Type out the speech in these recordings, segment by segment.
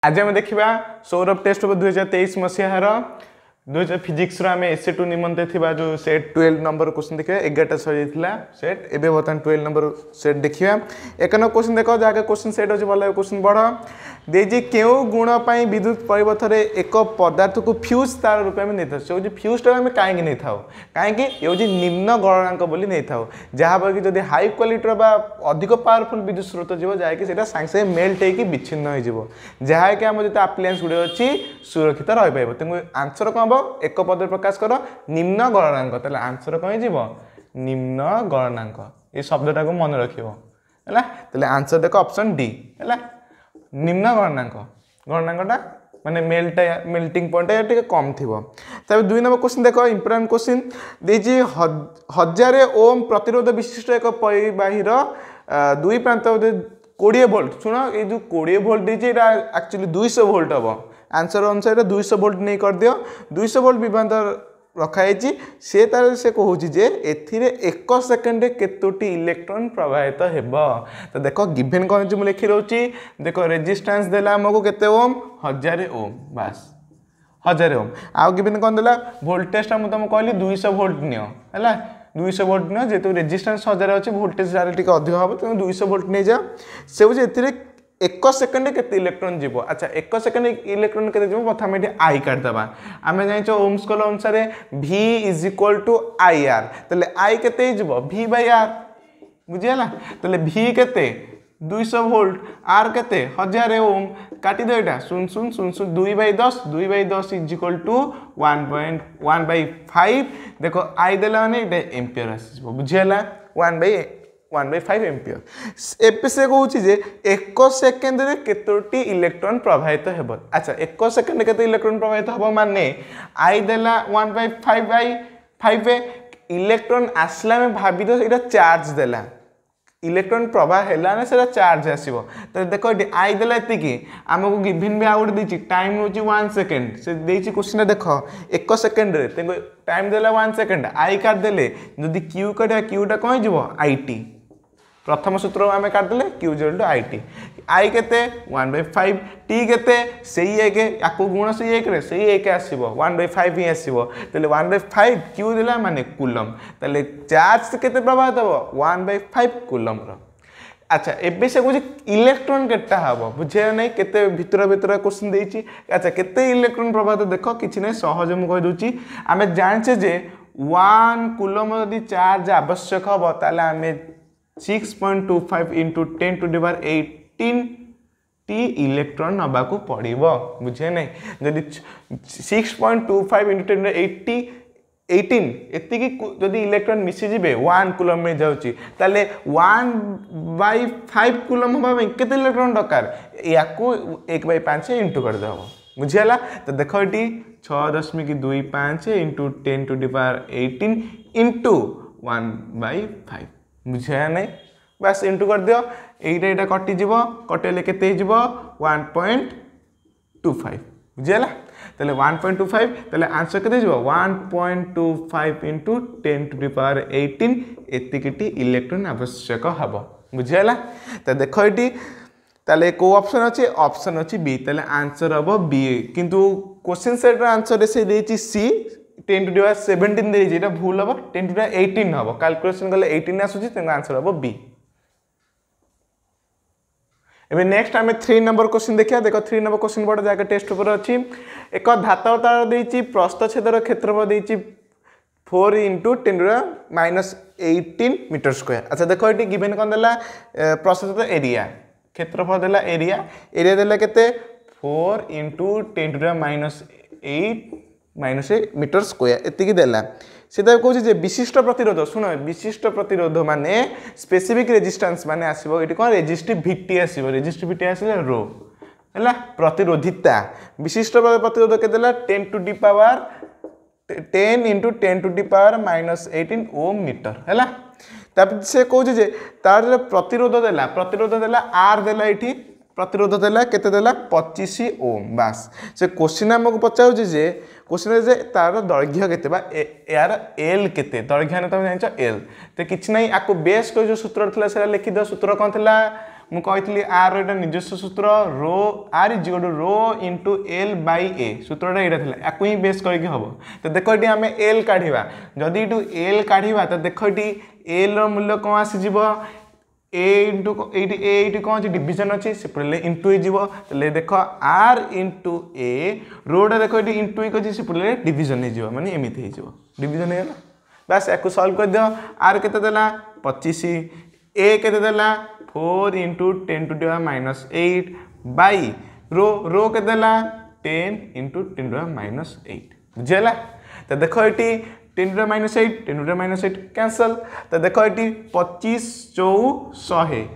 आज आम देखा सौरभ टेस्ट पेपर 2023 मसीहार 2000 फिजिक्स आम एसए2 निमंते थिबा जो सेट 12 नंबर क्वेश्चन देखिए 11टा सरी सेट एबे बर्तमान 12 नंबर सेट देखिए 1 नंबर क्वेश्चन देख जहाँ क्वेश्चन सेट अच्छे भल क्वेश्चन बढ़ देजी क्यों गुण पर विद्युत परिपथ में एक पदार्थ को फ्यूज तार रूप में नहीं था फ्यूज टाइम आम कहीं नहीं था कहीं ये निम्न गणनांक बोली नहीं था जहाँपर कि जब हाई क्वालिटर बा अधिक पावरफुल विद्युत स्रोत जीव जहाँकि सागे सागे मेल्ट होकर विच्छिन्न हो जहाँकि आम जो आप्लायंस गुड़े अच्छी सुरक्षित रही पार तेणु आंसर कौन हम एक पद प्रकाश कर निम्न गणनांक तेल आंसर कौन हो निम्न गणनांक ये शब्दटा को मन रखिए आंसर देख ऑप्शन डी है निम्न गणनांक गणनांकटा माने मेल्टिंग पॉइंट टे कम थी तब 2 नंबर क्वेश्चन देख इंपोर्टेंट क्वेश्चन देजी 1000 ओम प्रतिरोध विशिष्ट एक परिबाहीर 2 प्रांत 20 वोल्ट शुण ये जो 20 वोल्ट दीजिए एक्चुअली 200 वोल्ट हम आंसर अनुसार 200 वोल्ट नहीं कर दियो 200 वोल्ट विभवांतर रखाई से तार से कहूँ जे एथिरे 1 सेकेंड केतोटी इलेक्ट्रॉन प्रवाहित हेबो तो देखो गिवन कौन मुझे लिखि रोची देखो रेजिस्टेंस देला हमको केते ओम 1000 ओम बस 1000 ओम आउ गिवन कौन देला वोल्टेजटा मुझे तुमको कहली 200 वोल्ट नियो है 200 वोल्ट नियो जेतु रेजिस्टेंस 1000 अच्छी वोल्टेज टिके अधिक हम तेणु 200 वोल्ट नहीं जा से हूँ एथिरे 1 सेकेंड के इलेक्ट्रॉन जीव अच्छा 1 सेकेंड इलेक्ट्रॉन के प्रथम ये आई काटिदेबा आम जान ओम्स कल अनुसार V is equal to I R तेल आई के V बाय आर बुझीगला तेल V के 200 वोल्ट आर के 1000 ओम काटिद यहाँ 2/10 2/10 इज इक्वल टू 1/5 देख आई देला माने एम्पियर आस बुझीगला 1/5 एम्पियर एपे से कहूँ जे 1 सेकेंड रे केतोटी इलेक्ट्रॉन प्रवाहित हेब अच्छा 1 सेकेंड केते इलेक्ट्रॉन प्रवाहित हेब माने आई देला 1/5 इलेक्ट्रॉन आसला में भाभी तो ये चार्ज देला इलेक्ट्रॉन प्रवाह है ना से चार्ज आसो तो देखो ये आई देला एतिकी आमको गिवन भी आउट देछि टाइम होची 1 सेकेंड से देछि क्वेश्चन देख 1 सेकेंड रे टाइम देला 1 सेकेंड आई काट देले जदि क्यू काटा क्यूटा कौन हो आईटी प्रथम सूत्र आम काटिदेले Q equal to I T I के 1/5 टी के से एक या गुण से एक रे से एक आसो 1/5 ही आसो तेल 1/5 क्यू देला माने कूलम तेल चार्ज के प्रभावित हम 1/5 कूलम अच्छा एबे से कुछ इलेक्ट्रॉन केटा हम बुझे नहीं केते भितर भितर क्वेश्चन देछि अच्छा केते इलेक्ट्रॉन प्रभावित देख किछि नहीं सहज मु कहि दूची आमे जानछे जे 1 कूलम यदि चार्ज आवश्यक हम ताले आमे 6.25 into 10 to the power 18 T electron नबा को पड़ो बुझे नहीं जदि 6.25 into 10 to 18 एतिकी जदि इलेक्ट्रॉन मिसीजे 1 कूलम में जाऊँगी ताले 1/5 कूलम हवा केते इलेक्ट्रॉन दरकार या 1/5 इंटू करदे हम बुझीगला तो देख ये 6.25 into 10 to the power 18 into 1/5 बुझे नहीं बस इंटू कर दियो एटा कटिज कटेले के 1.25 बुझीगला तेल 1.25 तेल आंसर के 1.25 into 10 to the power 18 एतिकी electron आवश्यक हम बुझीगला तो देख ये ताले को ऑप्शन अच्छे ऑप्शन अच्छी बी ताले आंसर हम बी किंतु क्वेश्चन सेट आंसर से देछि सी 10 to the power 17 देछि भूल हम 10 to the power 18 हम कैलकुलेशन कले 18 आसुछि तेन आंसर हम बी एबे नेक्स्ट आमे 3 नंबर क्वेश्चन देखिया देखो 3 नंबर क्वेश्चन बड़ जाके टेस्ट पेपर अछि एक धातव तार देछि प्रस्थछेदर क्षेत्रफल देछि 4 into 10 to the -18 metre square अच्छा देखो ये गिवन कौन देला प्रस्थछेद एरिया क्षेत्रफल देला एरिया देला केते 4 into 10 to the -8 metre square एतिकी देला सीधा कहूँ जे विशिष्ट प्रतिरोध शुण विशिष्ट प्रतिरोध माने स्पेसिफिक रेजिस्टेंस माने आसीबो एटी कोन रेजिस्टिविटी आसीबो रेजिस्टिविटी आसीले रो हैला प्रतिरोधिता विशिष्ट प्रतिरोध के देला 10 to the power 10 into 10 to the power -18 ohm metre हैला तब से कहूँ जे तार प्रतिरोध देला आर देला एठी प्रतिरोध देला केते देला 25 ओम बस से क्वेश्चन हमको पचाउछि जे क्वेश्चन जे तार दैर्घ्य केते बा यार एल केते दैर्घ्य ने तुम जानछ एल तो किछ नै आको बेस को जो सूत्र थला सेला लिखि द सूत्र कोन थला मु कही आर एटा निजस्व सूत्र rho R is equal to rho into L by A सूत्रटा यहाँ था या ही बेस करके हम तो देख ये आम एल काढ़ा जदि ये एल काढ़ा तो देख ये एल रूल्य कौन आसीज ए इंटू ये कौन अच्छी डिविजन अच्छी से पड़े इंटू हो देख आर इंटू ए रोटा देख ये इंटू अच्छी से पड़े डिविजन हो माने एमती हो डिविजन हो बास या सल्व कर दियो आर के 25 ए के 4 into 10 to the -8 by rho rho के 10 इंटू 10 टू द -8 बुझेगा तो देख ये 10 to the -8 10 to the -8 cancel तो देख ये 25 4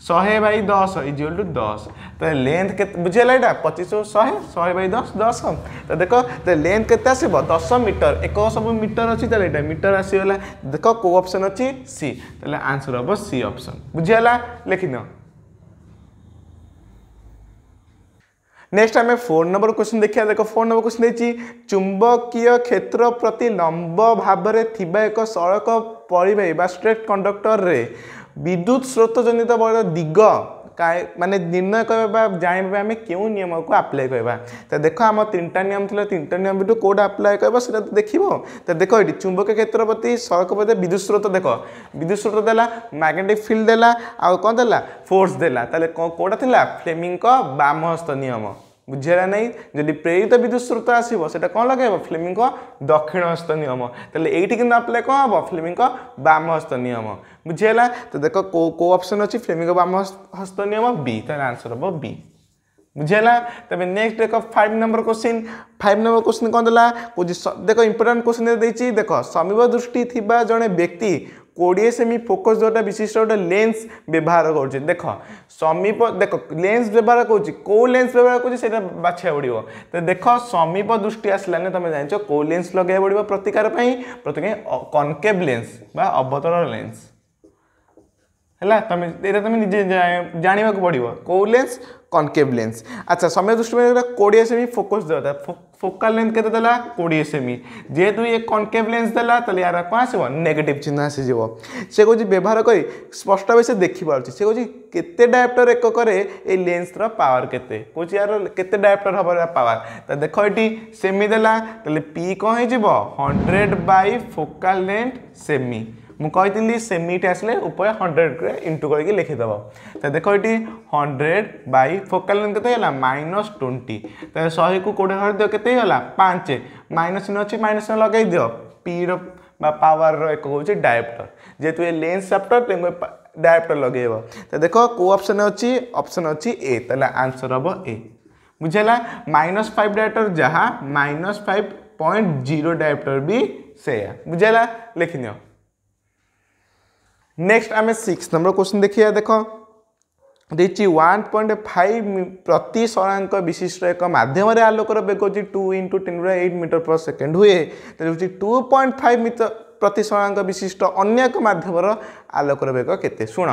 100 बाई 10 इक्वल टू 10 तो लेंथ के बुझेगा यहाँ 25 100 बाई 10 10 तो देख तो लेंथ के 10 मीटर एक सब मीटर अच्छी ये मीटर आसीगला देख कौ ऑप्शन अच्छी सी तो आंसर हम सी ऑप्शन बुझेगा लिखिद नेक्स्ट आम 4 नंबर क्वेश्चन देखिए देख 4 नंबर क्वेश्चन देखिए चुंबकीय क्षेत्र प्रति लंब भाव में एक सड़क परिवाही स्ट्रेट कंडक्टर रे विद्युत स्रोत जनित बड़ दिग माने निर्णय करवा जानवा आम क्यों नियम को अप्लाई करवा तो देख आम 3टा नियम थी 3टा नियम भितर कौटा अप्लाई करवा से देख तो देख ये चुंबकीय क्षेत्र प्रति सड़क प्रति विद्युत स्रोत देख विद्युत स्रोत देला मैग्नेटिक फील्ड देला आ कौन देला फोर्स देला कौटा थिला फ्लेमिंग का बाम हस्त नियम बुझेगा नहीं जदि प्रेरित विद्युत स्रोत आसो से कौन लगे फ्लेमिंग का दक्षिण हस्त नियम तेल ये कि अप्लाई कौन हम फ्लेमिंग का बाम हस्त नियम बुझेगा तो देख कौ ऑप्शन अच्छी फ्लेमिंग का बाम हस्त नियम बी तो आंसर हम बी बुझेगा तब नेक्स्ट देख 5 नंबर क्वेश्चन 5 नंबर क्वेश्चन कौन देला देख इंपोर्टेंट क्वेश्चन देखिए देख समीप दृष्टि थी जड़े व्यक्ति 20 सेमी फोकस जोटा विशिष्ट गोटे लेंस व्यवहार कर देख समीप देख लेंस व्यवहार कौन कौ लेंस व्यवहार कर बाछा पड़ो तो देख समीप दृष्टि आसलानी तुम जान कौ लेंस लगे पड़ो प्रतिकार कनकेव लेंस बा अवतरण लेंस है तुम ये तुम निजे जानवा पड़ो कौ लेंस कनकेव लेंस अच्छा समय दृष्टि में 20 सेमी फोकस देता फोकाल लेंथ के 20 सेमी जेहेतु ये कनकेव लेंस देला यार कौन आसो नेगेटिव चिन्ह आसीज से कौन व्यवहार कर स्पष्ट भाव से देखिपार से कौन केते डायोप्टर एकक ये लेंस पावर केते कौन यार केते डायोप्टर हम पावर तो देख ये सेमी देला पी कौन हो 100 बाई फोकाल लेंथ सेमी मुझे सेमिट आसले ऊपर 100 इंटू करके लिखिदेव तो देख ये 100 बाई फोकाल लेंथ के -20 तो 100 को कौटे घर दियो के 5 माइनस चिन्ह अच्छी माइनस चिन्ह लगे दियो पी पावर एक हूँ डायोप्टर जेहेतु ये लेंस चैप्टर डायोप्टर लगे तो देख कौ ऑप्शन अच्छी ऑप्शन अच्छी ए तो आंसर हम ए बुझेगा -5 डायोप्टर जहाँ -5.0 डायोप्टर भी से बुझेगा लिखिनियो नेक्स्ट आम 6 नंबर क्वेश्चन देखिए देख देखिए 1.5 प्रति सरांक विशिष्ट एक माध्यम आलोकर बेग होची 2 × 10⁸ मीटर पर सेकेंड हुए तो 2.5 मीटर प्रति सरांक विशिष्ट अन्य एक माध्यम आलोकर बेग केते शुण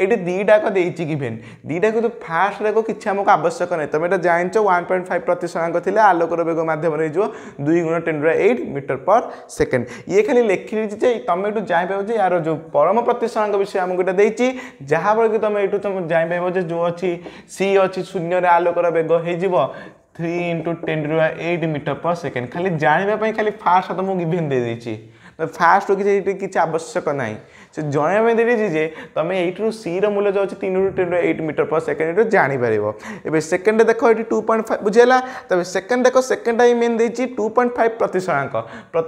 ये दीटाक गिभेन दीटा कि फास्ट देखो किसी आमको आवश्यक नहीं तुम ये जान 1.5 प्रति सरांक थे आलोकर बेग मध्यम 2 × 10⁸ मीटर पर सेकेंड ये खाली लिखी तुम ये जापर यार जो परम प्रति सरांक विषय आमको यहाँ देती जहाँफल कि तुम ये तुम जापर जो अच्छी सी अच्छी शून्य आलोकर बेग हो 3 × 10⁸ मीटर पर सेकेंड खाली जानापी खाली फास्ट तुमको गिभेन दे देती फास्ट किसी आवश्यक ना से जनवा देती जे तुम यू सी मूल्य जो अच्छे 3 × 10⁸ मीटर पर सेकेंड जापर ए सेकेंड देख ये 2.5 बुझेगा तब सेकेंड देख सेकेंड ही मेन देती 2.5 प्रति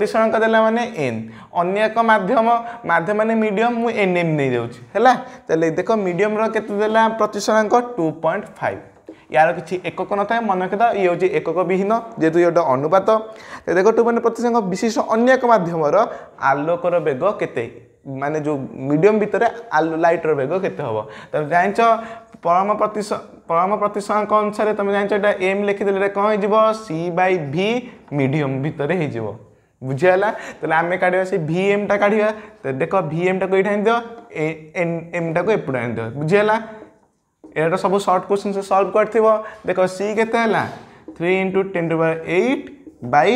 सरांक देला माने एन अन्य एक माध्यम माध्यम माने मीडियम मु एन एम नहीं दूसरी देख मीडियम देला प्रति सरांक 2.5 यार किसी एकक न था मन रखा ये हूँ एकक विहीन जेहेतु ये गोटे अनुपात देख 2.5 प्रति सरांक विशिष्ट अन्य एक माध्यम आलोकर बेग केते माने जो मीडियम भितर लाइटर बेग केते हम तुम जान परम प्रति सरांक अनुसार तुम जान एम लिखिदे कौन हो सी बाई भी मीडियम भितर हो बुझीगला तो आम काढ़ा से भी एम टा काढ़ा तो देख भी एम टा को ये दियो एम टा को एपटे आनी दियो बुझीगला ये सब शॉर्ट क्वेश्चन से सॉल्व कर देख सी के 3 × 10⁸ बाई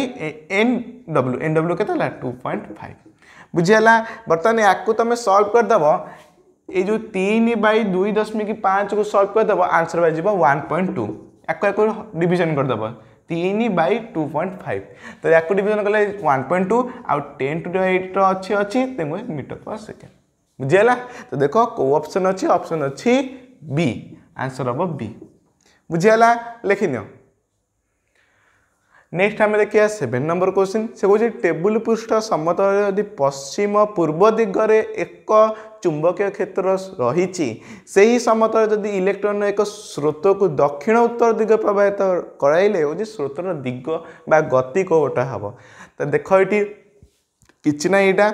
एन डब्ल्यू के 2.5 बुझीगला बर्तमान या तुम सॉल्व करदेव ये जो 3/2.5 को सॉल्व करदेव आंसर बाजी 1.2 या डिविजन करदेव 3/2.5 तो या डिविजन कले 1.2 आउ 10 to the 8 अच्छी अच्छी तेमु मीटर पर सेकेंड बुझीगला। तो देख कौ ऑप्शन अच्छी ऑप्शन अच्छी बी आंसर हम बी बुझीगला लिखि नियो। नेक्स्ट आम देखिए 7 नंबर क्वेश्चन से कौन टेबुल पृष्ठ समतल यदि पश्चिम पूर्व दिगरे एक चुंबकीय क्षेत्र रही से ही समतल जदि इलेक्ट्रॉन एक स्रोत को दक्षिण उत्तर दिग प्रवाहित कराइले हूँ स्रोतर दिग बा गति कोटा हम तो देख ये कि ना यहाँ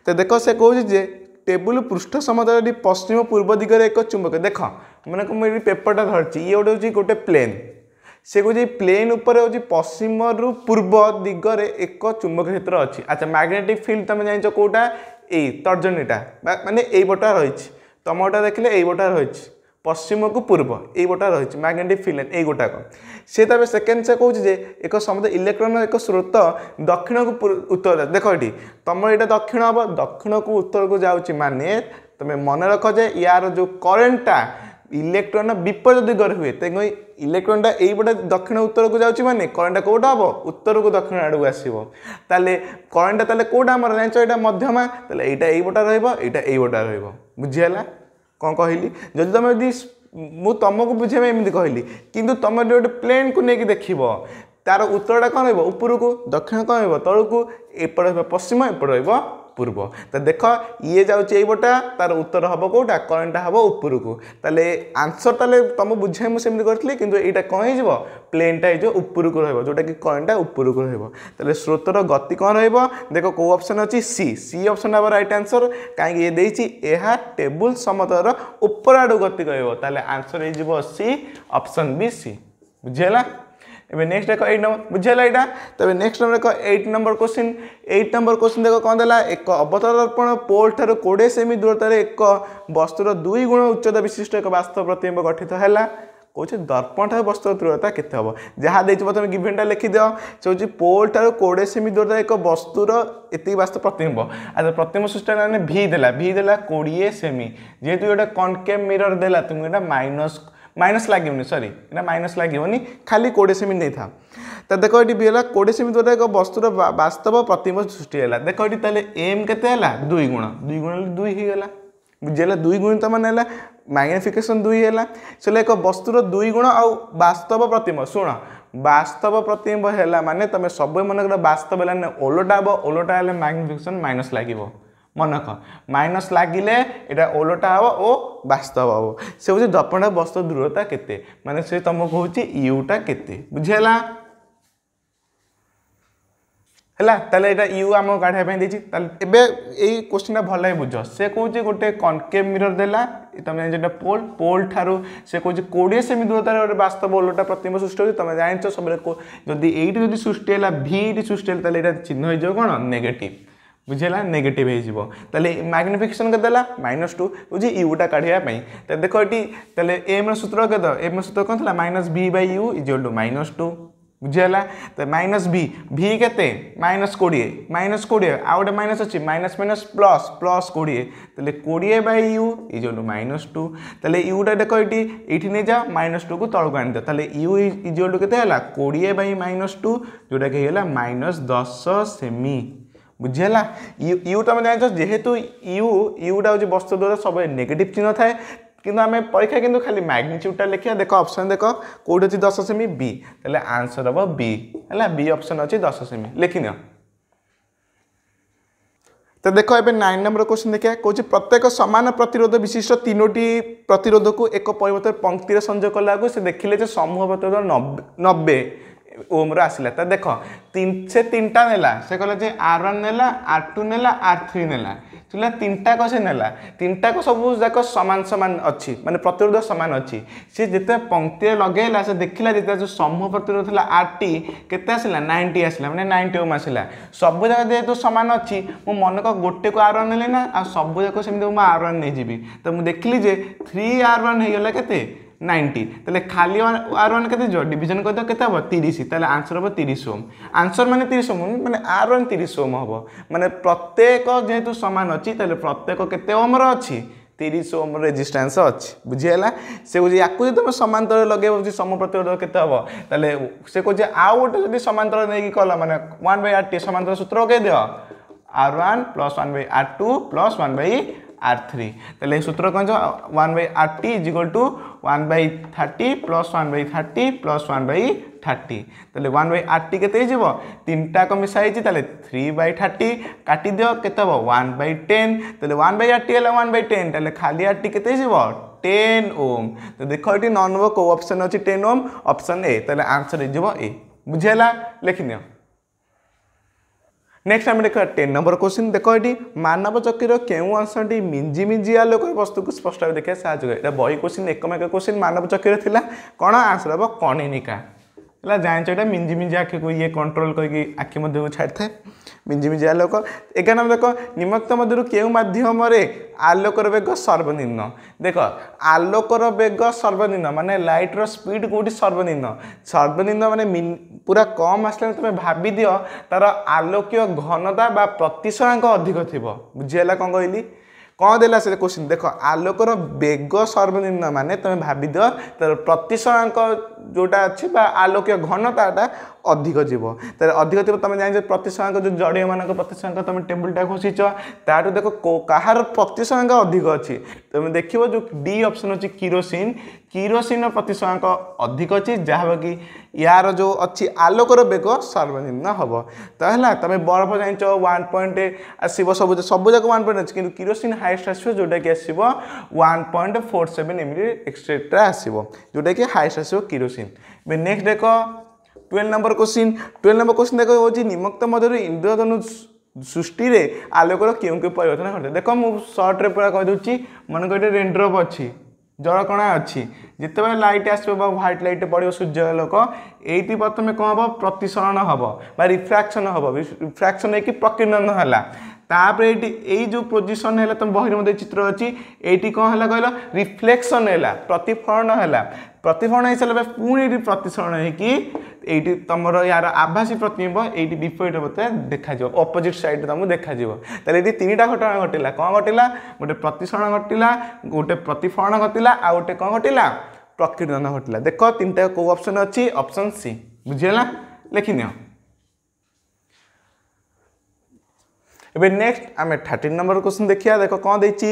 तो देख से कौन टेबुल पृष्ठ समतल यदि पश्चिम पूर्व दिगरे एक चुंबक देख मैंने मुझे पेपरटा धरती ये गोटे गोटे प्लेन से कौन प्लेन उपर हूँ पश्चिम रु पूर्व दिगरे एक चुंबक क्षेत्र अच्छी। अच्छा मैग्नेटिक फील्ड तुम जान कौटा यही तर्जनीटा माने यही बटा रही तुमटा देखले यही बटा रही पश्चिम को पूर्व यही बटा रही मैग्नेटिक फील्ड यही गोटाक से तब सेकेंड से कौन एक समझ इलेक्ट्रॉन एक स्रोत दक्षिण को उत्तर देख ये तुम यहाँ दक्षिण हम दक्षिण को उत्तर को जाऊँच माने तुम मन रख जे यार जो करेन्टा इलेक्ट्रॉन विपरीत दिगरे हुए तेज इलेक्ट्रॉनटा यही बटे दक्षिण उत्तर को जाऊँच माने करेन्टा कौटा हम उत्तर को दक्षिण आड़ को आसो ताले करेन्टा कौटा आम जान मध्यमा यहाँ यही बटा रहा यही बटा रुझीगला कौन कहली जदि तुम यदि तुमको बुझे एमती कहली किंतु तुम गोटे प्लेन को लेकिन देख तार उत्तरटा कौन रपर को दक्षिण कौन रल को एपट पश्चिम एपट पूर्व तो देख ये जाऊँगी बटा तार उत्तर हम कौटा करेन्टा हम ऊपर को ताले आंसर ताले तुम बुझे मुझे करी कि यहाँ कौन हो प्लेनटा हो ऊपर को रोटा कि करेन्टा ऊपर को रोते स्रोतर गति कौन रेख कौ ऑप्शन अच्छी सी सी ऑप्शन हम राइट आंसर कहीं ये देती टेबुल समतल ऊपर आड़ गति कर आंसर हो सी ऑप्शन बी सी बुझीगला। एबे नेक्स्ट देखो 8 नंबर बुझेला एटा तबे नेक्स्ट नंबर देखो 8 नंबर क्वेश्चन देखो कौन देला एक अवतल दर्पण पोल ठार 20 सेमी दूरतार एक वस्तुर 2 गुण उच्चता विशिष्ट एक वास्तव प्रतिबिंब गठित हैला कौन दर्पण ठार वस्तु दूरता केते हम जहाँ देखो तुम गिवेनटा लिखि दियो से हूँ पोल ठार 20 सेमी दूरतार एक वस्तुर एति वास्तव प्रतिबिंब अच्छा प्रतिबिंब सृष्टि मैंने भी देला 20 सेमी जेहेतु गोटे कनकेव मिरर देला तुमको यहाँ माइनस लगे सॉरी ये माइनस लगे खाली 20 सेमी नहीं था तो देख ये भी है 20 सेमी द्वारा एक वस्तुर वास्तव प्रतिबिंब सृष्टि है देख ये एम के 2 गुण 2 होगा बुझेगा 2 गुण तो मैंने मैग्निफिकेशन 2 है से एक वस्तुर 2 गुण आ वास्तव प्रतिबिंब शुण वास्तव प्रतिबिंब है माने तुम सब मन वास्तव है ओलटा हम ओलटा है मैग्निफिकेशन माइनस लगे मन रख माइनस लगिले यहाँ ओलटा हम और वास्तव हम से हूँ दर्पण वस्तु दूरता केते माने से तुमको हूँ यूटा केते बुझेगा है यहाँ यू आम काढ़ापी यही क्वेश्चन भल बुझ से कौन गोटे कनकेव मिरर देला तुम जान पोल पोल ठारू से कौन 20 सेमी दूरतार गोटे वास्तव ओलटा प्रतिबिंब सृष्टि हो तुम जान सब जदि ये सृष्टि है भी सृष्टि है यहाँ चिन्ह हो कौन नेगेटिव बुझेगा नेगेटिव हो मैग्निफिकेशन के देला -2 बुझे यूटा काढ़ापी तो देख ये एम सूत्र के एम सूत्र कौन था -v/u = -2 बुझेगा तो -v के -20 आउ गए माइनस अच्छी माइनस माइनस प्लस प्लस 20 तो 20/u = -2 तो यूटा देख ये नहीं जा -2 को तलू आनी दिया u = के 20/-2 जोटा कि -10 सेमी बुझेगा यू तुम जान जेहेतु यूटा हूँ वस्तु द्वारा सब नेगेटिव चिन्ह थाए किंतु आम परीक्षा किंतु खाली मैग्निट्यूडटा लिखा देख ऑप्शन देख कौट अच्छी 10 सेमी बी तेल आंसर हम बी है बी ऑप्शन अच्छी 10 सेमी लिखिन तो देख ए 9 नंबर क्वेश्चन देखिए कौन प्रत्येक सामान प्रतिरोध विशिष्ट 3टी प्रतिरोध को एक परिवर्तन पंक्ति संयोग कला से देखिले समूह प्रतिरोध 90 ओम आसला तो देख से 3टा नेला से कहला R1 नेला R2 नेला R3 नेला चला 3टा को से नेला 3टा को सब जाक सामान सामान अच्छी माने प्रतिरोध सामान अच्छी सी जिते पंक्ति लगेला से देखला जिते जो समूह प्रतिरोध था RT केते आसला 90 आसला माने 90 ओम आसला सब जगह जेहेतु सामान अच्छी मो मन को गोटे को R1 नेले ना आ सब जाक सेमि मो R1 नहीं जीवी तो मुझे देखली जे 3R1 हो गला केते 90 ताले खाली R1 के डिविजन कर के 30 ताले आंसर हम 30 ओम आंसर माने 30 ओम माने R1 30 ओम हम माने प्रत्येक जेहेतु सामान अच्छी ताले प्रत्येक केते ओम रो अच्छी 30 ओम रेजिस्टेंस अच्छी बुझीगला से कौन या तुम समांतर लगे सम प्रतिरोध के ताले से कौन आउ गोटे जो समांतर नहीं कल माने 1/r समांतर सूत्र लगे दियो r1 + 1/r2 + 1/r3 ताले सूत्र कौन 1/rt = 1/30 + 1/30 + 1/30 ताले 1/rt केते जीवो तीनटा को मिसाई छि ताले 3/30 काटी दियो केते हो 1/10 ताले 1/rt हला 1/10 ताले खाली rt केते जीवो 10 ओम तो देखो एटी नॉन वो को ऑप्शन अछि 10 ओम ऑप्शन ए ताले आंसर हे जीवो ए बुझेला लिखिनियो। नेक्स्ट आम देख 10 नंबर क्वेश्चन देखो ये मानव चक्र केउ अंशटी मिंजी मिंजी आलोक वस्तु को स्पष्ट भाव देखा साहय करे बही क्वेश्चन एकमेक क्वेश्चन मानव चक्र थिला कौन आंसर हम कणिनिका है जान ये मिंजी मिंजी आखि को ये कंट्रोल करके आखि मध्य छाड़ी था मिंजी मिंजी आलोक 11 नंबर देख निम्नलिखित मध्य केउ माध्यम आलोकर वेग सर्वनिम्न देख आलोकर वेग सर्वनिम्न माने लाइट रो स्पीड कोठी सर्वनिम्न माने पूरा कम आसले तुम भाभी दियो तार आलोकीय घनता बा प्रतिशतांक अधिक थिबो बुझियला कोन कहली कौन देला से क्वेश्चन देख आलोकर वेग सर्वनिम्न माने तुम भाभी दियो तार प्रतिशतांक जोटा अच्छी आलोकीय घनता अधिक जीव तार अधिक थी तुम जान प्रतिशतांक जो जड़ीय मान प्रतिशतांक तुम टेबुलटा घोषिच ताठू देख कहार प्रतिशतांक अधिक अच्छी तुम देख जो डी ऑप्शन अच्छी किरोसिन किरोसिन प्रतिशतांक अधिक अच्छी जहाँ कि यार जो अच्छी आलोकर वेग सर्वनिम्न हम तो है तुम बर्फ जान 1 पॉइंट आसो सब सब जाक 1 पॉइंट अच्छी किरोसिन हाइस्ट आसो जोटा कि आसो 1.47 एमडी एक्सट्रा आसो जोटा कि हाइस्ट आसो किरोसिन। नेक्स्ट देख 12 नंबर क्वेश्चन देख हूँ निम्नलिखित मध्य इंद्रधनुष सृष्टि रे आलोकर क्यों क्यों परिवर्तन घटे देख मुझे सर्ट्रे पूरा कहीदे मन को रेनड्रप अच्छी जलकणा अच्छी जिते लाइट आसो व्हाइट लाइट पड़ो सूर्यालोक ये प्रथम कौन हम प्रतिसरण हम रिफ्राक्शन हम रिफ्राक्शन होगी प्रकीर्णन है तापर ये जो पोजिशन है तुम बही मध्य चित्र अच्छी ये कौन है कहल रिफ्लेक्शन है प्रतिफलन है प्रतिफलन हो सारा पुणी प्रतिसरण होगी तुम यार आभासी प्रतिबिंब ये विपरीत मत देखा अपोजिट साइड तुमको देखा ताले ये 3टा घटना घटला कौन घटला गोटे प्रतिसरण घटला गोटे प्रतिफलन घटला आ गोटे कौन घटला प्रकीर्णन घटला देख 3टा को ऑप्शन अच्छी ऑप्शन सी बुझीगला लिखिनियो। एबे नेक्स्ट आम 13 नंबर क्वेश्चन देखिए देख कौन देखी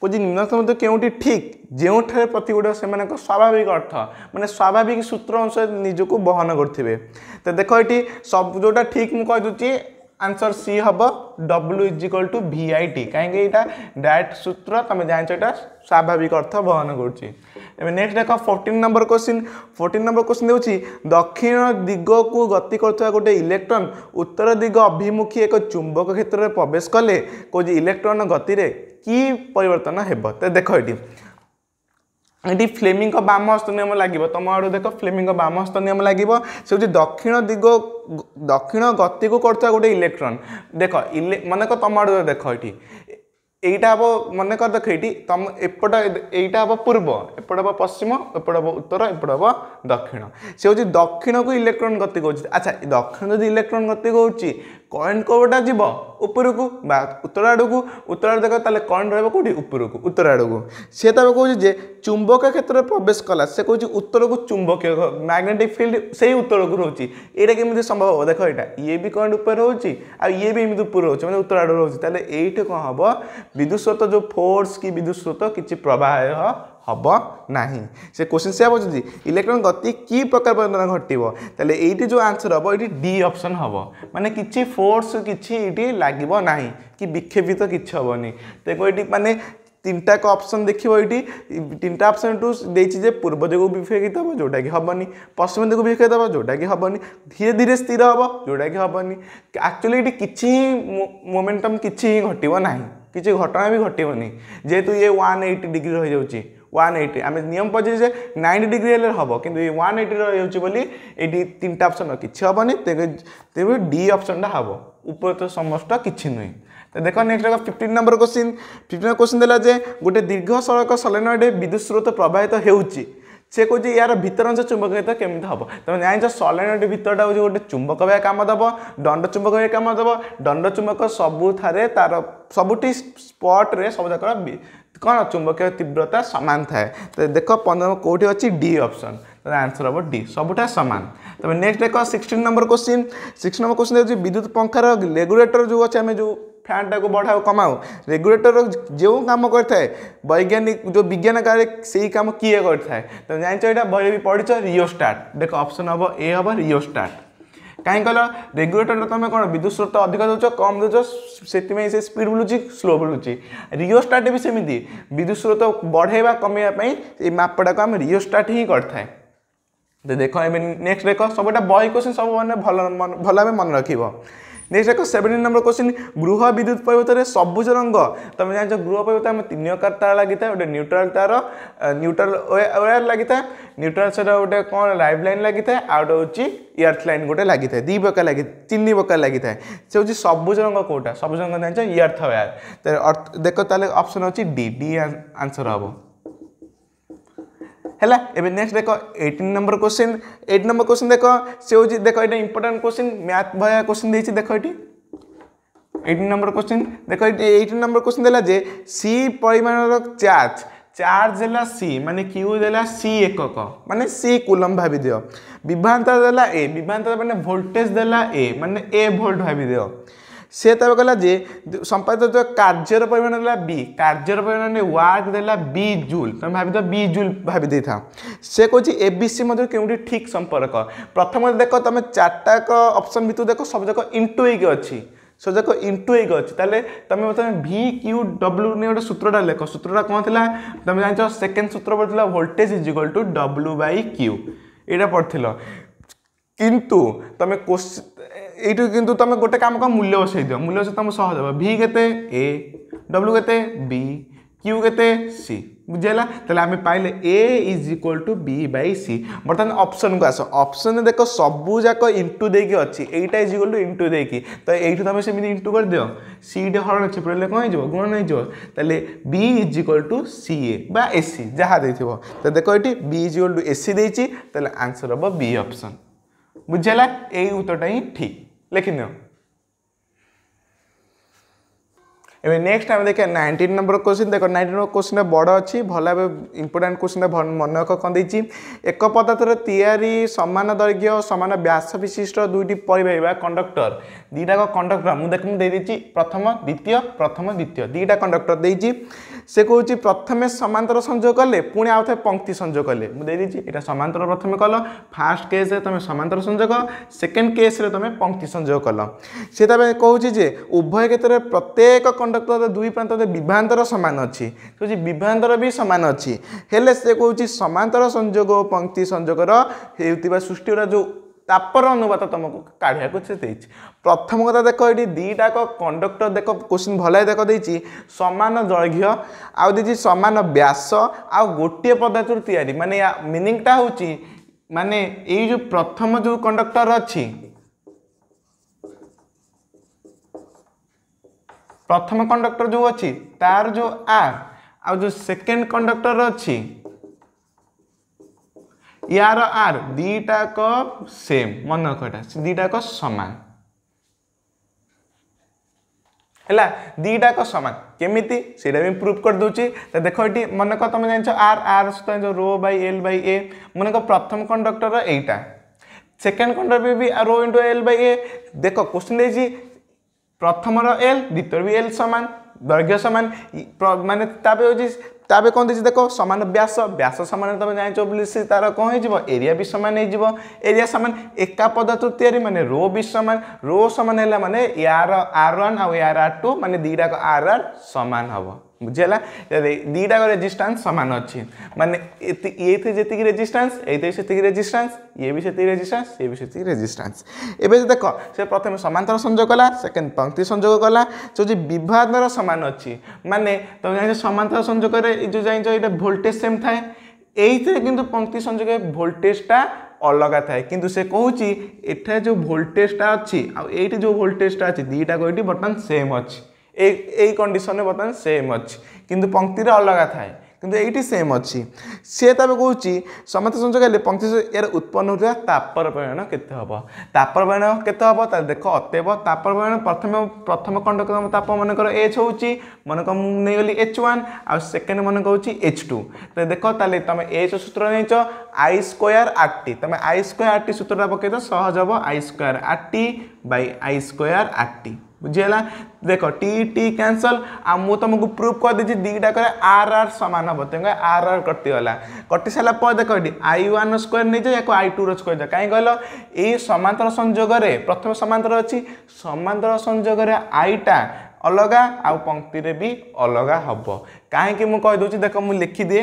कौन निम्नलिखित मध्य केउटी ठीक जो प्रतिगुड़ा से स्वाभाविक अर्थ माने स्वाभाविक सूत्र अनुसार निजक बहन करेंगे तो देख ये सब जोटा ठीक मुझे कहीदे आंसर सी हम W = VIT कहीं डायरेक्ट सूत्र तुम जान स्वाभाविक अर्थ बहन कर। नेक्स्ट देख 14 नंबर क्वेश्चन देखिए दक्षिण दिग को गति कर गोटे इलेक्ट्रॉन उत्तर दिग अभिमुखी एक चुंबक क्षेत्र में प्रवेश कले कौन इलेक्ट्रॉन गति रे की परिवर्तन हेब तो देख ये फ्लेमिंग बाम हस्त नियम लगे तुम आड़ देख फ्लेमिंग बाम हस्त नियम लगे से दक्षिण दिग दक्षिण गति को करता गोटे इलेक्ट्रॉन देख मन को तुम आड़ देख ये हम मन कर देख ये तुम एपट यहाँ हम पूर्व एपट हम पश्चिम एपट हम उत्तर एपट हम दक्षिण से हूँ दक्षिण को इलेक्ट्रॉन गति कौन अच्छा दक्षिण जो इलेक्ट्रॉन गति कौन करेन्ट कौटा जीव उपरक उत्तर आड़ को उत्तर आड़ देख करेन्ट रही उपरक उत्तर आड़ को सी तब कहे चुंबक क्षेत्र में प्रवेश कला से कहे उत्तर को चुंबकीय मैग्नेटिक फील्ड से उत्तर को रोचे यहाँ केमी संभव हम देख यहाँ ये भी करेन्ट ऊपर रोचे ये भी एमती ऊपर रोचे मतलब उत्तर आड़ रोचे ये कौन हम विद्युत स्रोत जो फोर्स कि विद्युत स्रोत किसी प्रवाह हम नहीं से क्वेश्चन से पचार इलेक्ट्रॉन गति की प्रकार परिवर्तन घटो ताले ये जो आंसर हम ये डी ऑप्शन हम माने किसी फोर्स किसी लगे ना कि विक्षेपित किसी हेनी देखो ये माने 3टा का ऑप्शन देखो ये 3टा ऑप्शन टू देखिए पूर्व दिग विक्षेपित हम जोटा कि हेनी पश्चिम दिग विक्षेपित हम जोटा कि हेनी धीरे धीरे स्थिर हम जोटा कि हेनी एक्चुअली ये किसी मोमेंटम किसी घटो ना किसी घटना भी घटोनी जेहेतु ये 180 डिग्री रही जाऊँगी 180 आम नियम पचे 90 डिग्री हम कि 180 रही बोली ये 3टा ऑप्शन किसी हेनी तेज डी ऑप्शन हम ऊपर तो समस्त किसी नुह तो देख नेक्स्ट 15 नंबर क्वेश्चन देला जे गोटे दीर्घ सड़क सोलेनॉइड विद्युत स्रोत प्रवाहित होउची से कौन यार भीतर अंश चुंबक केमी हम तुम जान सोलेनॉइड भीतरटा हूँ गोटे चुंबक भाई कम दब दंड चुंबक भाई कम दब दंड चुंबक सबुठारे तार सबुटी स्पट रे सब जाक कौन चुंबकीय तीव्रता सामान थाए तो देख 15 कौटी अच्छी डी ऑप्शन तो आंसर हम डी सबुटा सामान। तब नेक्स्ट देख 16 नंबर क्वेश्चन 16 नंबर क्वेश्चन देखिए विद्युत पंखार रेगुलेटर जो अच्छे आम जो फैन टाक बढ़ाओ कमाओ रेगुलेटर जो कम करता है वैज्ञानिक जो विज्ञान कार्य से कम किए करता है तो जान यहाँ बही भी पढ़ रियोस्टाट देख ऑप्शन हम ए हम रियोस्टाट कहीं कल रेगुलेटर तुम कौन विद्युत स्रोत अधिक दौच कम दौच से स्पीड बुलूची स्लो बुलूची रियोस्टाट भी सेमती विद्युत स्रोत बढ़ेवा कमेवाई मापटा को आम रियोस्टाट ही करता तो देख नेक्स्ट देख सबटा बही क्वेश्चन सब मैंने भल भाव मन रख नेक्स्ट देख 17 नंबर क्वेश्चन गृह विद्युत परिवर्तन सबुज रंग तुम जान गृह परिवर्तन 3 प्रकार तार लगी था गोटे न्यूट्राल तार न्यूट्राल वायर लगी था न्यूट्राल से गोटे कौन लाइफ लाइन लगी था आ गोटे हूँ अर्थ लाइन गोटे लगी था 2 प्रकार लगी 3 प्रकार लगी था से हूँ सबुज रंग कौटा सबुज रंग जान अर्थ वायर देख ताले ऑप्शन अच्छी डी डी आंसर हम है एबे नेक्स्ट देख 18 नंबर क्वेश्चन 8 नंबर क्वेश्चन देख से हूँ देख ये इंपोर्टाट क्वेश्चन मैथ भया क्वेश्चन देख ये 18 नंबर क्वेश्चन देख 18 नंबर क्वेश्चन देला जे सी परिमाण चार्ज चार्ज है सी माने क्यू देला सी एकक माने सी कूलम भाभी दियो विभवांतर देला ए विभवांतर माने वोल्टेज देला ए माने ए वोल्ट भाभी दियो से तब कहला जे संपादित जो कार्यर परिमाण देला बी कार्यर परिमाण वाट देला बी जूल तुम भाभी तो बी जूल भाभी दे था से कहूँ एबीसी मध्य केउटी ठीक संपर्क प्रथम देख तुम 4टाक ऑप्शन भितर देख सब जाक इंटू एक अच्छी सब जाक इंटू एक अच्छी ताले तुम बर्तमान भी क्यू डब्ल्यू ने गोटे सूत्रटा लेख सूत्रटा कौन थी तुम जान सेकेंड सूत्र पढ़ा voltage is equal to W by Q यहाँ पढ़ल किंतु तुम ये किंतु तुम गोटे काम का मूल्य बसई दियो मूल्य बस तुम सहज हम भी के ए डब्ल्यू के बी क्यू के सी बुझेगा ताले आम पाइले A is equal to B by C बर्तमान ऑप्शन को आस ऑप्शन देख सबू जाक इंटू देकी अच्छी एटा इज इक्वल टू इंटू देकी तो ये तुम से इंटू कर दियो सी डी हरण अच्छे पड़े कौन हो गुण नहीं ताले B is equal to C A बा एसी जहाँ दे तो देख ये B is equal to AC देती ताले आंसर हम बी ऑप्शन बुझेगा यही उत्तरटा ही ठीक लिखि नियो एबे नेक्स्ट आम देखिए 19 नंबर क्वेश्चन देख 19 नंबर क्वेश्चन बड़ अच्छी भल इंपोर्टाट क्वेश्चन मन रख कौन देती एक पदार्थर तैयारी समान दैर्घ्य समान व्यास विशिष्ट दुईटी परिवाही कंडक्टर दीटा कंडक्टर मुझे देती प्रथम द्वितीय दीटा कंडक्टर देती से कहूँ प्रथमे समांतर संयोग कले पुणी आउ थे पंक्ति संयोग कले मुझे यहाँ समांतर प्रथम कल फास्ट केस तुम समांतर संयोग सेकेंड केस तुम पंक्ति संयोग कल से कहूँ उभय क्षेत्र में प्रत्येक कंडक्टर दुई प्रांत विभवांतर सामान अच्छी कहूँ विभवांतर भी सामान अच्छी हेले से कहूँ समांतर संयोग पंक्ति संयोग सृष्टि जो तापर अनुपात तुमको काढ़ा प्रथम कथा देख ये दीटाक कंडक्टर देख क्वेश्चन भल देख देती समान दैर्घ्य आउ देती समान व्यास आ गोटे पदार्थ तैयारी माने मीनिंगटा हूँ माने ये जो प्रथम जो कंडक्टर अच्छी प्रथम कंडक्टर जो अच्छी तार जो आर आ जो सेकेंड कंडक्टर अच्छी यार आर दीटाक सेम मन रखा दीटाक समान है दीटाक समान केमिति सेटा भी प्रूफ कर दूची तो देख ये मन कर तुम जान आर आर सहित रो बै एल बै ए मन कर प्रथम कंडक्टर एटा सेकेंड कंडक्टर भी रो इंटू एल बै ए देख क्वेश्चन देती प्रथम एल द्वितीय भी एल सामान दैर्घ्य सामान माने ताबे कौन देख समान व्यास व्यास सामान तुम जान बोली से तार कौन हो एरिया भी सामान हो एरिया सामान एका पदार्थ तैयारी माने रो भी सामान रो सामान है माने यार R1 आ यार R2 माने दीटा को R सामान हम बुझेगा दीटा रेजिस्टेंस सामान अच्छी माने ये जी रेजिस्टेंस ये रेजिस्टेंस ये भी से रेजिस्टेंस ये भी से रेजिस्टेंस एवं देख से प्रथम समांतर संयोग कला सेकेंड पंक्ति संयोग कला जो विभवांतर सामान अच्छी माने तुम जान समांतर संयोग जो जान ये वोल्टेज सेम थाए ये किंतु पंक्ति संयोग वोल्टेजटा अलग थाए किंतु से कहूँ एठे जो वोल्टेजटा अच्छी आउट जो वोल्टेजटा अच्छी दीटा को बर्तमान सेम अच्छी यही कंडीशन में बर्तमान सेम अच्छी किंतु पंक्ति अलग थाए किंतु एटी सेम अच्छी सी तब कौन समस्त संयोजक हेल्ले पंक्ति यार उत्पन्न होता तापर परिमाण केते हम तापर परिमाण केते हम देख अतएव तापर परिमाण प्रथम कंडक्टर ताप मनकर एच हो मनक मुझे H1 आ सेकेंड मनक हूँ H2 तो देख तुम एच सूत्र नहीं आई स्क्वायर आर टी तुम आई स्क्वायर आर टी सूत्रटा पकईद सहज हम आई स्क्वायर आर टी बै आई स्क्वायर आर टी बुझीगला देख टी टी कैंसल आ मु तुमको प्रूफ कर दीजिए दीटा करे आर आर सामान हम तेज आर आर कटिगला कटि सारा पर देख ये I1 स्क्वायर नहीं जाए या I2 स्क्वायर कहीं कहल ये समांतर संयोग प्रथम समांतर अच्छी समांतर संयोग आईटा अलगा आ पंक्ति रे भी अलगा हम कहीं मुझे कहीदे देख मुझे लिखिदिए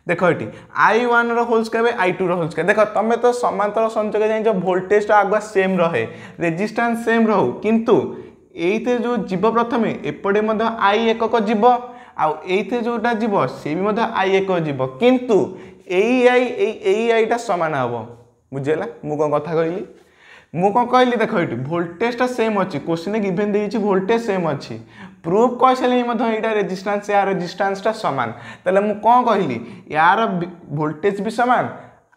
देख ये I1 whole square I2 whole square देख तुम तो समांतर संयोग जान वोल्टेज आगुआ सेम रहे रेजिस्टेंस सेम रहू किंतु ये जो जीव प्रथमे एपटे आई एकक जीव आते जोटा जीव सी भी आई एक जीव किंतु आईटा सामान हम बुझेगा मु कौन कथा कहली मु कौन कहली देख ये वोल्टेजटा सेम अच्छी क्वेश्चन गिवन देती वोल्टेज सेम अच्छी प्रूफ कह सारे यहाँ रेजिस्टेंस या रेजिस्टेंसटा सामान तेल मु कौन कहली यार वोल्टेज भी सामान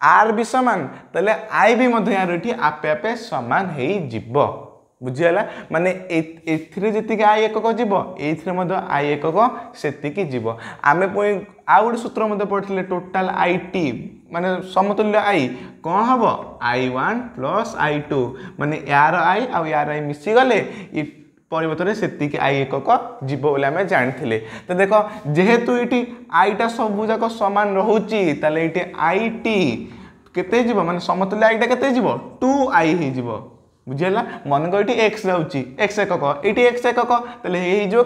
आर भी सामान तेल आई भी यार ये आपे आपे सामान हो बुझीगला माने जी आई एकक जीव ये आई एकक से जीव आम आउ गोटे सूत्र पढ़े टोटाल आई टी माने समतुल्य आई कौन हम I1 प्लस I2 माने यार आई आ यार आई मिसीगले परिवर्तन से आई एकक जीव बोले आम जानी तो देख जेहेतु ये आईटा सबूक सामान रोचे ये आई टी केते जीव माने समतुल्य आईटा केते जीव 2i हो बुझेगा मन को ये एक्स जाऊँगी एक्स एकक ये एक्स एकक तेल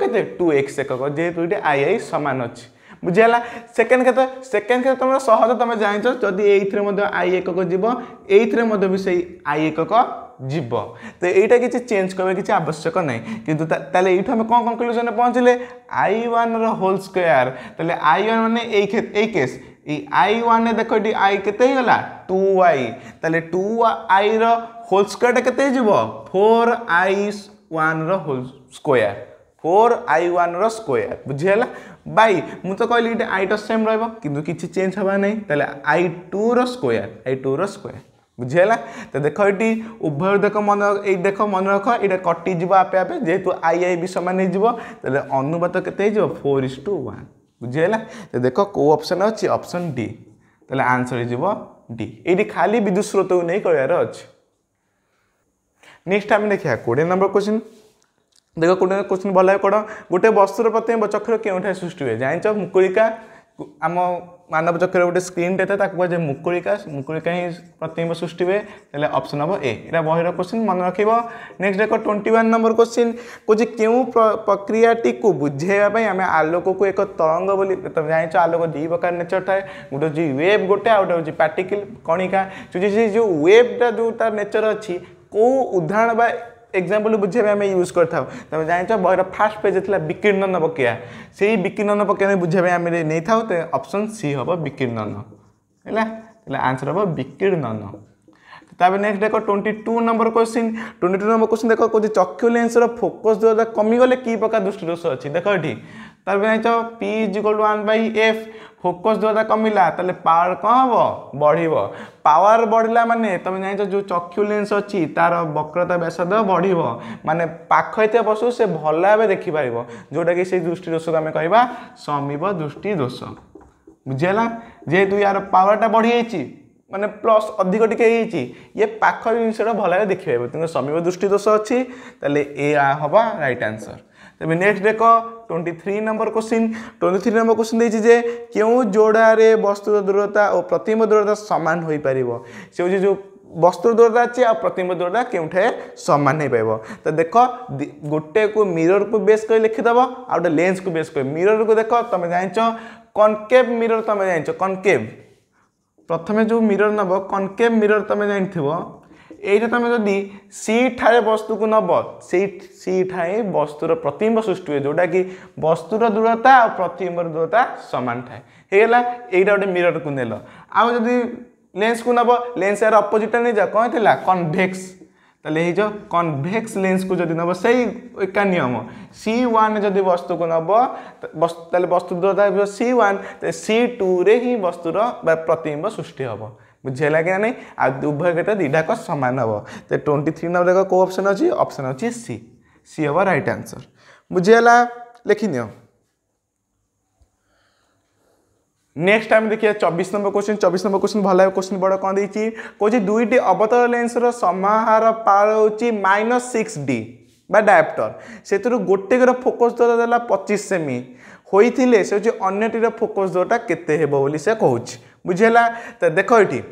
के 2x एकक जेहेतु ये आई सामान अच्छी बुझेगा सेकेंड क्षेत्र तुम सहज तुम जान जदि ये आई एकक जीव ये भी से आई एकक जीव तो यहाँ किसी चेंज करने किसी आवश्यक ना किंतु ये आम कौन कंक्लूजन पहुँचले I1 होल स्क्वायर तेल I1 माने केस I1 देख ये आई केते गला 2i तेल 2i होल स्क्वायर केते जीव 4i1 whole square 4i1 square बुझीगला बाई मु तो कहली ये आईटा सेम रही किसी चेंज हवा नहीं तेल I2 स्क्वायर बुझीगला तो देख ये उभय देख मन रख ये कटिज आपे आपे जेहेतु आई भी सामान हो अनुपात के 4:1 बुझीगला तो देख कौ ऑप्शन अच्छी ऑप्शन डी तेल आंसर हो डी ये खाली विद्युत स्रोत को नहीं कहर अच्छे नेक्स्ट आम देखा 20 नंबर क्वेश्चन देख 20 क्वेश्चन भल कौन गोटे वस्तुर प्रतिबिंब चक्र क्यों सृष्टि हुए जान मुकुलिका आम मानव चक्र गोटे स्क्रीन टे था कह मुकुलिका ही प्रतिबिंब सृष्टि हुए ऑप्शन हम ए यहाँ बहर क्वेश्चन मन रख नेक्स्ट देख 21 नंबर क्वेश्चन कौन क्यों प्रक्रियाटी को बुझेवाई आम आलोक को एक तरंग बोली जान आलोक दी प्रकार नेचर थाए गोटे हूँ वेव गोटे आ गोटे हूँ पार्टिकल कणिका जो वेवटा जो तार नेचर अच्छी कौ उदाहरण बा एग्जाम्पल बुझे आम यूज करता तुम जान बहर फास्ट पेज था विकीर्णन प्रक्रिया से विकीर्णन प्रक्रिया बुझे आम नहीं था तो ऑप्शन सी हम विकीर्णन है आंसर हम विकीर्णन तब नेक्स्ट देख 22 नंबर क्वेश्चन 22 नंबर क्वेश्चन देख कौन चक्षु लेंस फोकस दूरता कमिगले कि प्रकार दृष्टि दोष अच्छी देख ये तब जान P = 1/f फोकस दूरता कमिला ताले पावर कौन हम बढ़ पावर बढ़ला माने तुम जान जो चक्षु लेंस अच्छी तार वक्रता व्यासार्ध बढ़ माने पाख वस्तु से भल भाव देखिपार जोटा कि से दृष्टि दोष को आम कह समीप दृष्टि दोष बुझीगला जेहेतु यार पावरटा बढ़ी माने प्लस अधिक टिके ये पाख जिनसा भल भाव देखिए तेनाली समीप दृष्टि दोष अच्छी ताले ए हम राइट आंसर तब नेक्स्ट देख 23 नंबर क्वेश्चन देखिए क्यों जोड़े वस्तुर दूरता और प्रतिबिंब दूरता सामान हो पार से जो वस्तुर दूरता अच्छी आ प्रतिबिंब दूरता क्योंठे सामान हो पार तो देख गोटे को मिरर को बेस कर लिखिदेव आ गए लेंस को बेस कर मिरर को देख तुम जान कनकेव मिरर तुम जान कनकेव प्रथम जो मिरर नब कनकेव मिरर तुम जान ये तुम जदि सी ठारे वस्तु को नब सी ठाए वस्तुर प्रतिबिंब सृष्टि हुए जोटा कि वस्तुर दूरता और प्रतिबिंब दूरता सामान थाए होगा यहाँ गोटे मिरर को नेल आदि लेंस को नब लेंस यार अपोजिट नहीं जा कौन थी कन्भेक्स ताले हे जो कन्वेक्स लेंस को जदि नब सही एका नियम C1 जदि वस्तु को नब ताले वस्तु द्वारा C1 तो C2 रे ही वस्तुर प्रतिबिंब सृष्टि हम बुझेगा कि नहीं आ उभय क्षेत्र दुटाक सामान हम तो 23 नंबर को ऑप्शन अच्छी ऑप्शन अच्छी सी हम राइट आंसर बुझेगा लिखिनियो। नेक्स्ट टाइम देखिए 24 नंबर क्वेश्चन भल क्वेश्चन बड़ कौन देखिए कौन दुईटी अवतल लेंस समाहार पार होची -6D बा डायप्टर से गोटे फोकस दूर देला 25 सेमी होइथिले से अन्यटीर फोकस दूरटा केते हेबो बोली से कहूँ बुझेला। तो देख ये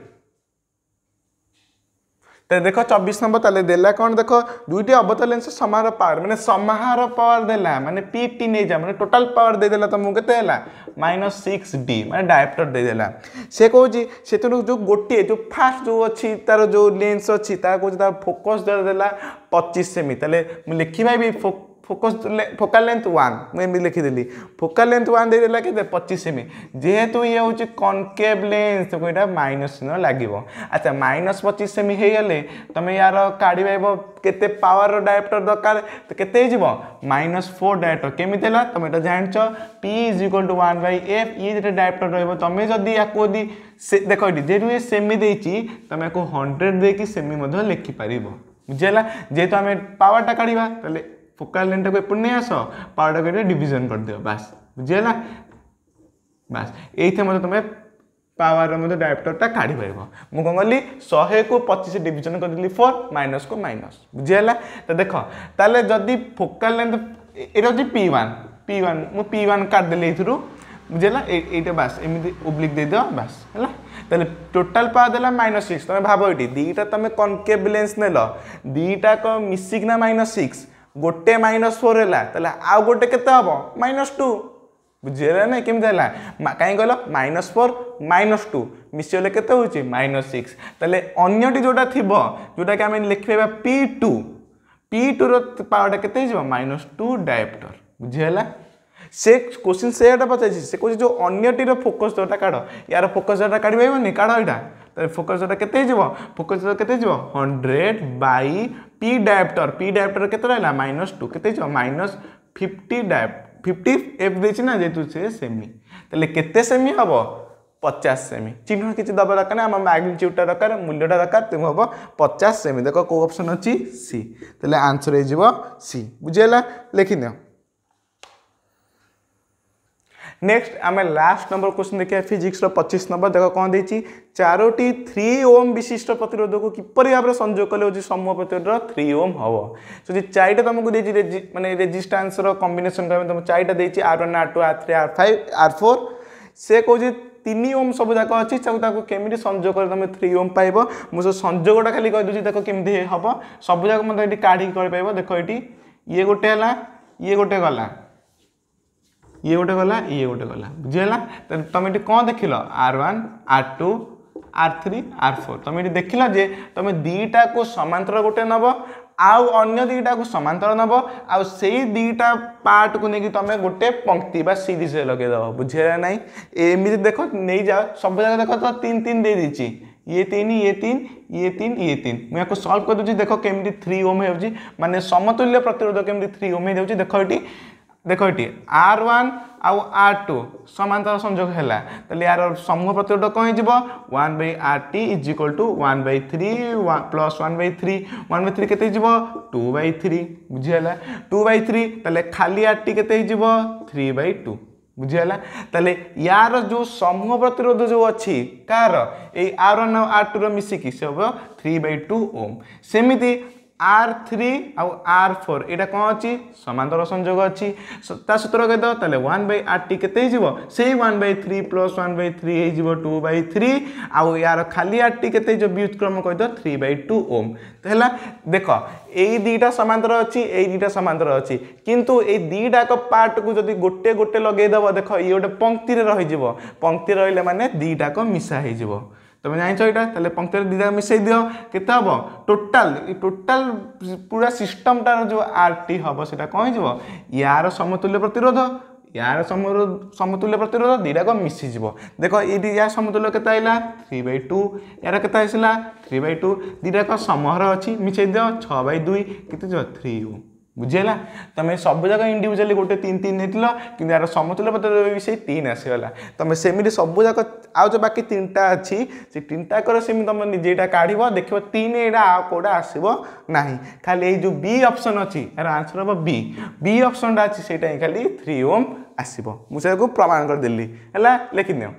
तो देख 24 नंबर ताले देला कौन देख दुईटी अवतल लेंस समाहार पावर माने समाहार पावर देला माने पीटी नहीं जा माने टोटल पावर दे देला तुमको केते हैला -6D माने डायप्टर दे देला से कहूँ से जो गोटे जो फास्ट जो अच्छी तार जो लेंस अच्छी तार कहूँ तार फोकस दे देला 25 सेमी ताले मु लिखिबा भी फोकल लेंथ 1 मुझे लिखिदेली फोकल लेंथ 1 दे देला के 25 सेमी जेहेतु ये हूँ कनकेव लेंस तो यहाँ माइनस चिन्ह लगे। अच्छा -25 सेमी हो गले तुम यार काढ़ केते पावर डायप्टर दरकार तो केते -4 डायप्टर केमी तुम ये जान P = 1/f ये डायप्टर रमें जदि या देख जेहतु ये सेमी देती तुम या 100 देकी सेमी लिखिपार बुझेगा जेहेतु आम पावरटा काढ़ा तेल फोकल लेंथ को एपट नहीं आस पावरटा को डिविजन कर दियो बस बुझेगा बस ये तुम पावर डायप्टरटा काढ़ी पार मुझे कौन कली 100 को 25 डिविजन कर देली 4 माइनस को माइनस बुझेगा। तो देख ताले जदि फोकल लेंथ ये P1 मु P1 काटदेली ये बुझेगा ये बस एमती ओब्लिक दे दियो बस है ताले टोटल पावर देला -6 तुम भाव ये दीटा तुम कनकेव लेंस नेल दीटा को मिसिकना -6 गोटे -4 है आउ गोटे केते हम -2 बुझे ना केमी कहीं कहल -4 -2 मिसले के -6 ताले अन्यटी जोटा थी जोटा कि आम लिखा P2 पावरटा केते -2 डायप्टर बुझेगा। से क्वेश्चन से पचार से कह जो अन्यटीर फोकस दूरटा काढ़ यार फोकस दूरटा काढ़ पाइबनी काढ़ यहाँ फोकस दूरटा केते फोकस दूर केते 100/P डायप्टर केते रहा -2 केते -50 f देछि ना जेतु से सेमी तले केते सेमी हम 50 सेमी चिन्ह किसी दबा दरकार आम मैग्नीट्यूडटा दरकार मूल्यटा दरकार तुम हम 50 सेमी देख को ऑप्शन अच्छी सी तले आंसर हो सी बुझेगा लिखिनियो। नेक्स्ट आम लास्ट नंबर क्वेश्चन देखिए फिजिक्स 25 नंबर देख कौन देती 4टी 3 ओम विशिष्ट प्रतिरोध को किपर भाव में संयोग कले समूह प्रतिरोध 3 ओम हम जो 4टा तुमको देती माने रेजिस्टेंस कॉम्बिनेशन तुम 4टा देती R1 R2 R3 R5 R4 से कौन 3 ओम सब जाक अच्छी केमी संयोग कर तुम 3 ओम पाइब मुझे संयोगटा खाली कहीदे देख केमी हम सब जाक मतलब ये काढ़ी कर देख ये गोटे है ये गोटे गला ये गोटे गला ये गोटे गला बुझेगा। तुम ये कौन देख R1 R2 R3 R4 तुम ये देख जे तुम दीटा को समांतर गोटे नब आउ अन्य दीटा को समांतर नब आउ से दीटा पार्ट को लेकिन तुम गोटे पंक्ति बा सीरीज लगेदेव बुझेगा ना एमती देख नहीं जाओ सब जगह देख तो 3 दे दीची ये 3 ये 3 ये 3 ये 3 मुझे सल्व कर दूसरी देख केमी 3 ओम हो माने समतुल्य प्रतिरोध केमी 3 ओम हो देख ये R1 आउ R2 समांतर संयोग है यार समूह प्रतिरोध कौन हो 1/RT = 1/3 प्लस 1/3 1/3 केते 2/3 बुझेगा 2/3 ताले खाली RT केते 3/2 बुझेगा। ताले यार जो समूह प्रतिरोध जो अच्छी कार ये R1 और R2 मिसिकी से हम 3/2 ओम सेमिति R3 आउ R4 यहाँ कौन अच्छी समांतर संयोग अच्छी सूत्र कहीद ताले 1/RT केते से 1/3 प्लस 1/3 हो 2/3 आउ यार खाली RT केते व्युत्क्रम कहीद 3/2 ओम तो है देख यही दीटा समांतर अच्छी यही दीटा समांतर अच्छी किंतु ये दीटाक पार्ट को जब गोटे गोटे लगेदेव देख ये गोटे पंक्ति रही पंक्ति रही माने दीटाक मिसा हो तुम जाच यहाँ पंक्ति दीटा मिसई दियो केते हम टोटाल पूरा सिस्टमटार जो RT हम से कौन हो यार समतुल्य प्रतिरोध यार समतुल्य प्रतिरोध दुईटाक मिसीज देख ये या समतुल्य के 3/2 यार के 3/2 दुईटाक समहर अच्छी मिसई दियो 6/2 के 3 बुझीगला तुम सब जगह इंडिविजुअली गोटे 3 नहीं कि यार समतुल्य प्रतिरोध भी से 3 आसीगला तुम सेमती सब जगह आज बाकी 3टा अच्छी से 3टा कर सेम तुम निजेटा काढ़ देख 3 यहाँ कौटा आसो ना खाली जो बी ऑप्शन अच्छी यार आंसर हम बी ऑप्शन टा अच्छी से खाली 3 ओम आसो मुझे प्रमाण करदेली है लिखिदियो।